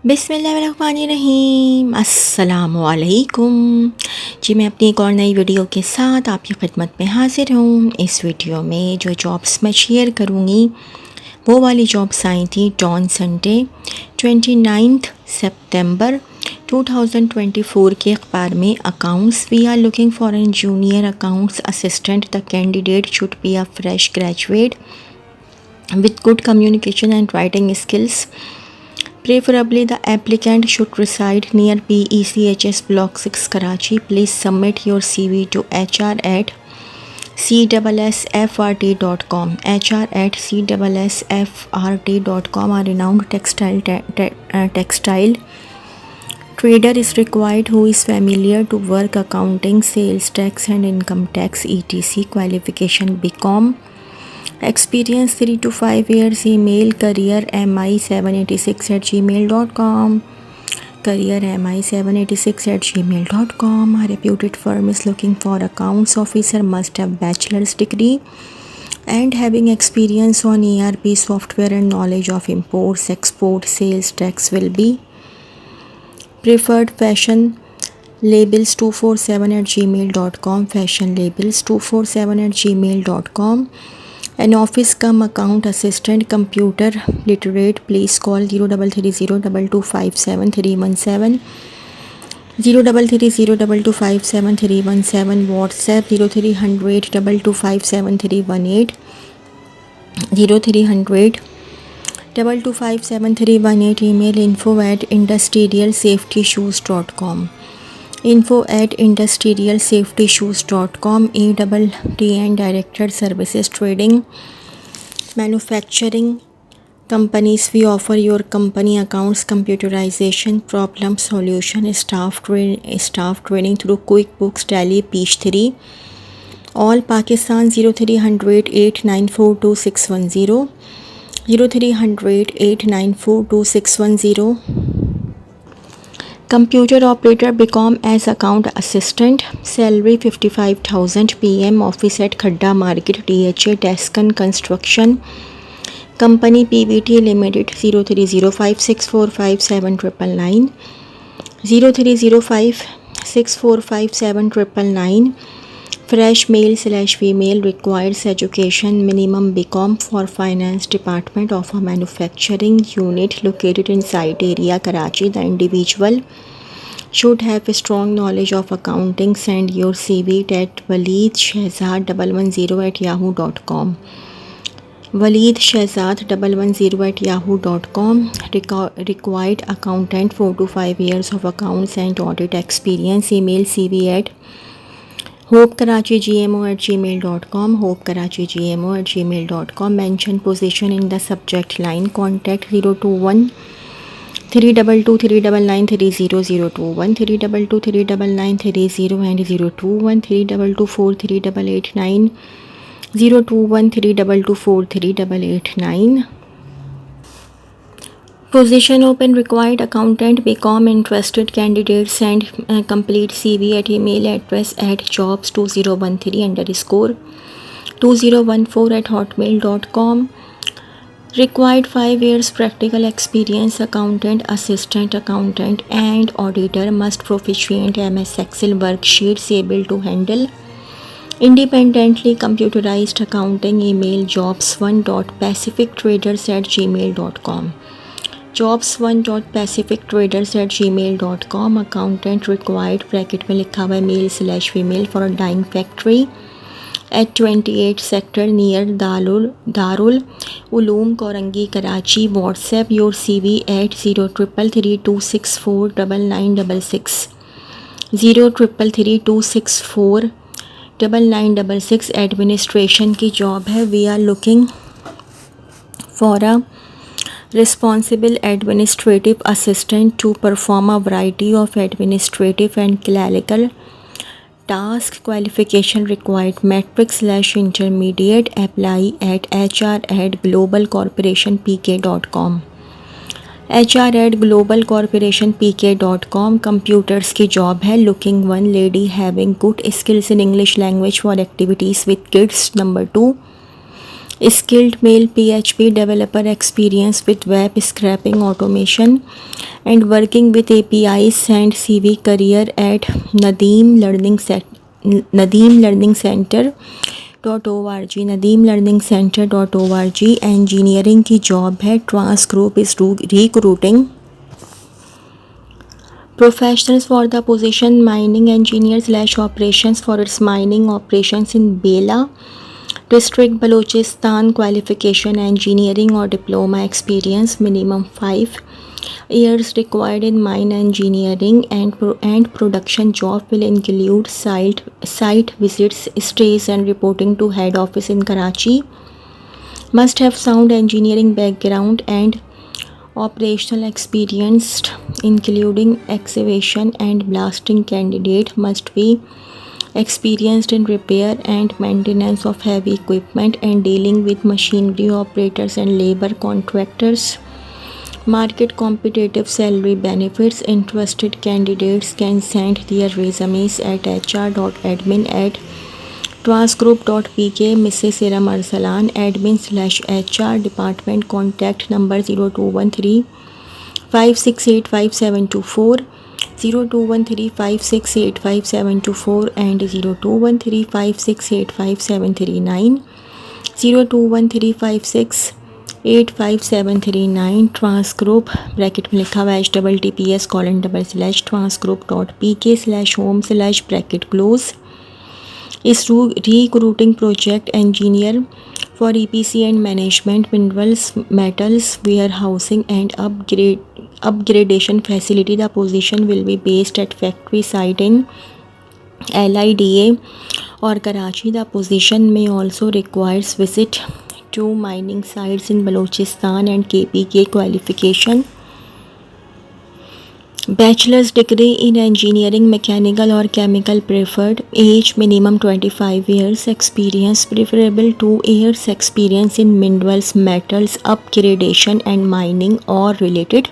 बिस्मिल्लाहिर्रहमानिर्रहीम, अस्सलामुअलैकुम। जी, मैं अपनी एक और नई वीडियो के साथ आपकी खिदमत में हाज़िर हूँ। इस वीडियो में जो जॉब्स मैं शेयर करूँगी वो वाली जॉब्स आई थी ऑन संडे 29 सितंबर 2024 के अखबार में। Accounts, we are looking for an junior accounts assistant. The candidate should be a fresh graduate with good communication and writing skills. Preferably, the applicant should reside near PECHS Block 6, Karachi. Please submit your CV to hr@cssfrt.com. hr@cssfrt.com. A renowned textile trader is required who is familiar to work accounting, sales tax and income tax etc. Qualification BCom. Experience 3 to 5 years. Email careermi786@gmail.com. careermi786@gmail.com. A reputed firm is looking for accounts officer. Must have bachelor's degree and having experience on ERP software and knowledge of imports, export, sales tax will be preferred. Fashion labels247@gmail.com. fashion labels247@gmail.com. An office cum account assistant, computer literate. Please call 03302257 03302257 WhatsApp 0300 2257 0300 2257 Email info@industrialsafetyshoes.com. info@industrialsafetyshoes.com. ETTN Director Services Trading Manufacturing Companies. We offer your company accounts computerization, problem solution, staff training through QuickBooks, Tally, Peach3. All Pakistan 0300 894 2610 0300 894 2610. Computer operator BCom as account assistant. Salary 55,000 PM. Office at Khadda Market, DHA, Descan Construction Company PVT Limited. 0305645799 0305645799. Fresh male/female. Requires education minimum BCom for finance department of a manufacturing unit located in site area Karachi. The individual should have a strong knowledge of accounting. Send your CV at waleedshehzad110@yahoo.com. waleedshehzad110@yahoo.com. Required accountant 4 to 5 years of accounts and audit experience. Email CV at hopekarachi@gmail.com. hopekarachi@gmail.com. Mention position in the subject line. Contact 021 322 399 30 021 322 399 30 and 021 324 3889 021 324 3889. Position open. Required accountant BCom. Interested candidates send complete CV at email address at jobs2013_2014 Required 5 years practical experience. Accountant, assistant accountant and auditor must proficient MS Excel worksheets, able to handle independently computerized accounting. Email jobs1.pacifictraders@gmail.com. jobs1.pacifictraders@gmail.com. Accountant required bracket में लिखा हुआ है male/female for a dyeing factory at 28 sector near Darul Uloom Korangi, Karachi. WhatsApp your CV at 0333264966 0333264966. Administration की job है. We are looking for a responsible administrative assistant to perform a variety of administrative and clerical tasks. Qualification required matric/intermediate. Apply at hr@globalcorporationpk.com. hr@globalcorporationpk.com. Computers की job है. Looking one lady having good skills in English language for activities with kids. Number 2 skilled male PHP developer experience with web scraping automation and working with APIs. Send CV career at Nadeem Learning Center .org nadeemlearningcenter.org। Engineering की job है। Trans Group is recruiting professionals for the position mining engineer / operations for its mining operations in Bela district Balochistan। qualification engineering or diploma experience, minimum 5 years required in mine engineering and production. Job will include site visits, stays and reporting to head office in Karachi. Must have sound engineering background and operational experience including excavation and blasting. Candidate must be experienced in repair and maintenance of heavy equipment and dealing with machinery operators and labor contractors. Market competitive salary benefits. Interested candidates can send their resumes at hr.admin@transgroup.pk. Mrs. Iram Arsalan, admin /HR, department. Contact number 0213 5685724, 0213 5685724 and 0213 5685739, 0213 5685739। ट्रांसग्रुप bracket में लिखा हुआ https://transgroup.pk/home/ bracket close is recruiting project engineer for EPC and management, minerals, metals, warehousing and upgradation facility. The position will be based at factory site in LIDA or Karachi. The position may also requires visit to mining sites in Balochistan and KPK. Qualification: bachelor's degree in engineering, mechanical or chemical preferred. Age minimum 25 years. Experience preferable 2 years experience in minerals, metals, upgradation and mining or related.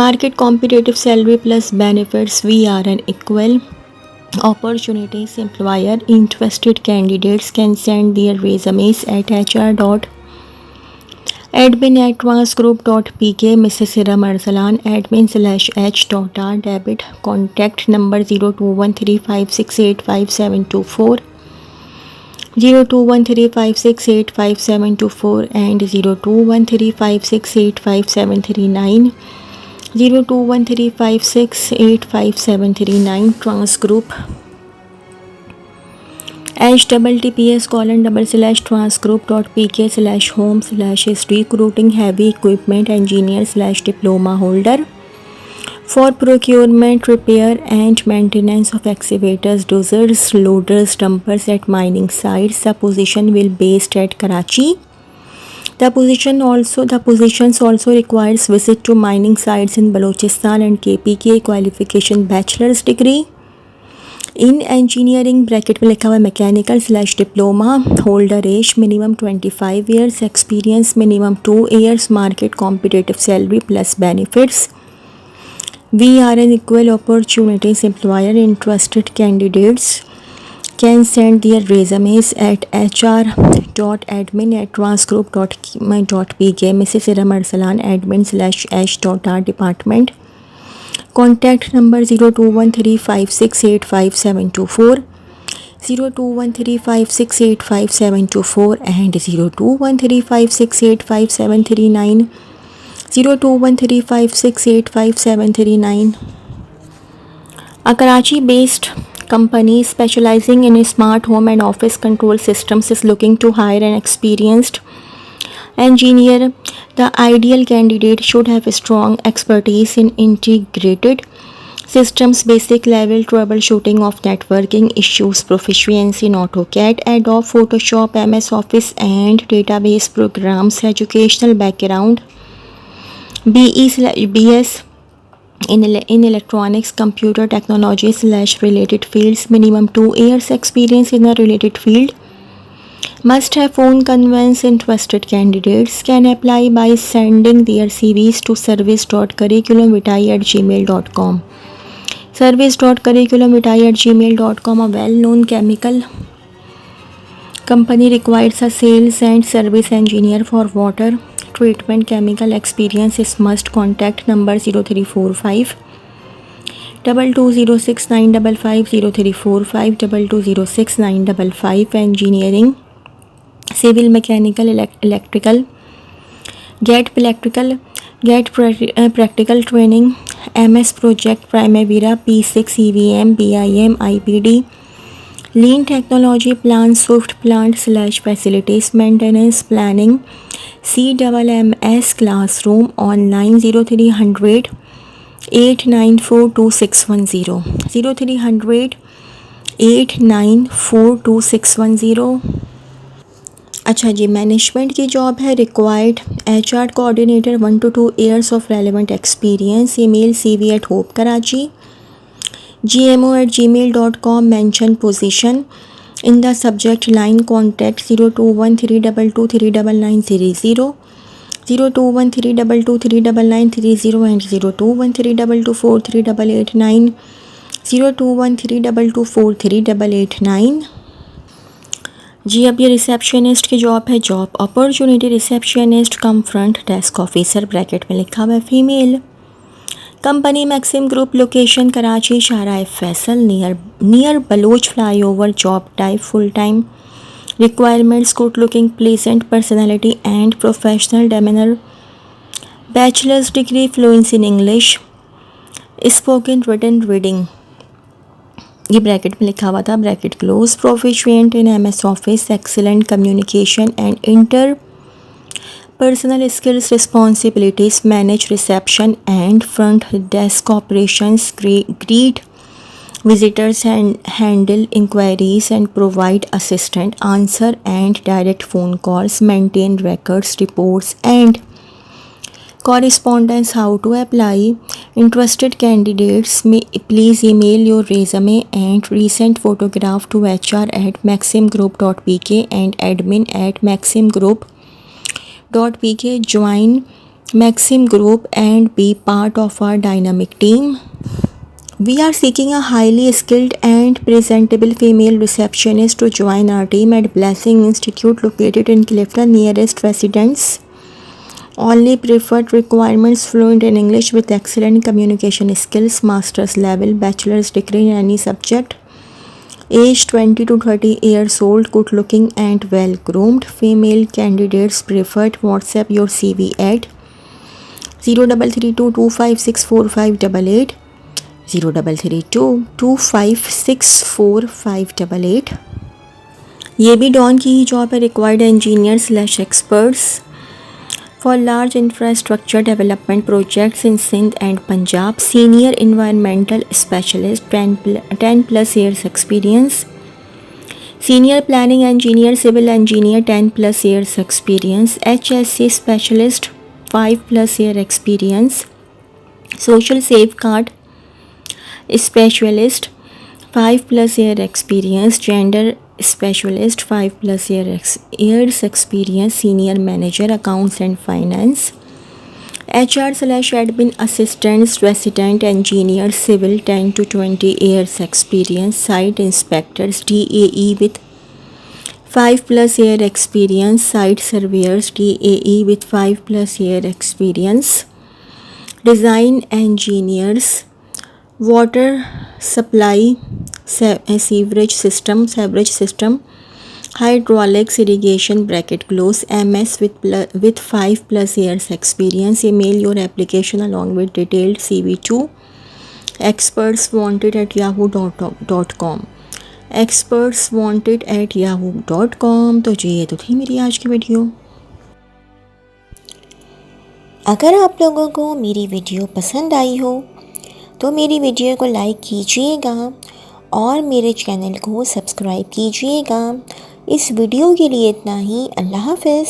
Market competitive salary plus benefits. We are an equal opportunities employer. Interested candidates can send their resumes at hr.admin@transgroup.pk. Mrs. Iram Arsalan, admin /h.r, debit. Contact number 0213 5685724, 0213 5685724 and 0213 5685739, 0213 5685739। ट्रांसग्रुप https://transgroup.pk/home/recruiting heavy equipment engineer /diploma holder for procurement, repair and maintenance of excavators, dozers, loaders, dumpers at mining sites. The position will based at Karachi. The positions also requires visit to mining sites in Balochistan and KPK. Qualification: bachelor's degree in engineering bracket में लिखा हुआ mechanical /diploma holder. Age minimum 25 years, experience minimum 2 years। Market competitive salary plus benefits. We are an equal opportunities employer. Interested candidates can send their resumes at hr.admin@transgroup.pk. Mrs. Iram Arsalan, admin /h.r, department. Contact number 0213 5685724, 0213 5685724 and 0213 5685739, 0213 5685739। A Karachi-based company specializing in smart home and office control systems is looking to hire an experienced engineer. The ideal candidate should have a strong expertise in integrated systems, basic level troubleshooting of networking issues, proficiency in AutoCAD, Adobe Photoshop, MS Office and database programs. Educational background: BS in electronics, computer technology /related fields. Minimum 2 years experience in a related field. Must have phone conveyance. Interested candidates can apply by sending their CVs to service.curriculumvitae@gmail.com. service.curriculumvitae@gmail.com. A well-known chemical Company requires a sales and service engineer for water treatment chemical experience is must. Contact number 0345 2206 955 0345 2206 955. Engineering, civil, mechanical, electrical. Get practical training. MS Project Primavera, P6 EVM, BIM, IPD. Lean technology plan, Swift plant / facilities maintenance planning. CMMS classroom online 0300 894 2610 0300 894 2610. अच्छा जी, management की job है. Required HR coordinator 1 to 2 years of relevant experience. Email cv@hope Karachi gmo@gmail.com. mention position in the subject line. contact 0213223930 0213223930 and 021322438889 021322438889. जी, अब ये receptionist की job है. Job opportunity receptionist cum front desk officer, bracket में लिखा हुआ है female. Company Maxim group, location Karachi Shahrah Faisal near Baloch flyover. Job type full time. Requirements good looking, pleasant personality and professional demeanour. Bachelors degree, fluency in English, spoken written reading. ये bracket में लिखा हुआ था, bracket close. Proficient in MS office, excellent communication and inter personal skills, responsibilities, manage reception and front desk operations, greet visitors and handle inquiries and provide assistant, answer and direct phone calls, maintain records, reports and correspondence. How to apply? Interested candidates may please email your resume and recent photograph to hr@maximgroup.pk and admin@maximgroup.pk. Join Maxim Group and be part of our dynamic team. We are seeking a highly skilled and presentable female receptionist to join our team at Blessing Institute located in Clifton. Nearest residents. Only preferred requirements: fluent in English with excellent communication skills, master's level, bachelor's degree in any subject. Age 20 to 30 years old, good looking and well groomed. Female candidates preferred. WhatsApp your CV at 0332 2564588 0332 2564588. ये भी Dawn की ही job है. Required engineer / experts for large infrastructure development projects in Sindh and Punjab. Senior environmental specialist, 10+ years experience. Senior planning engineer, civil engineer, 10+ years experience. HSC specialist, 5+ year experience. Social safeguard specialist, 5+ year experience. Gender specialist, 5+ years experience. Senior manager, accounts and finance. HR/admin assistants, resident engineer, civil, 10 to 20 years experience. Site inspectors, DAE with 5+ year experience. Site surveyors, DAE with 5+ year experience. Design engineers, water supply, sewerage system, hydraulics, irrigation, bracket close. MS with 5+ years experience. Email your application along with detailed CV to expertswanted@yahoo.com. expertswanted@yahoo.com. तो जी, ये तो थी मेरी आज की video. अगर आप लोगों को मेरी वीडियो पसंद आई हो तो मेरी वीडियो को लाइक कीजिएगा और मेरे चैनल को सब्सक्राइब कीजिएगा. इस वीडियो के लिए इतना ही. अल्लाह हाफ़िज़.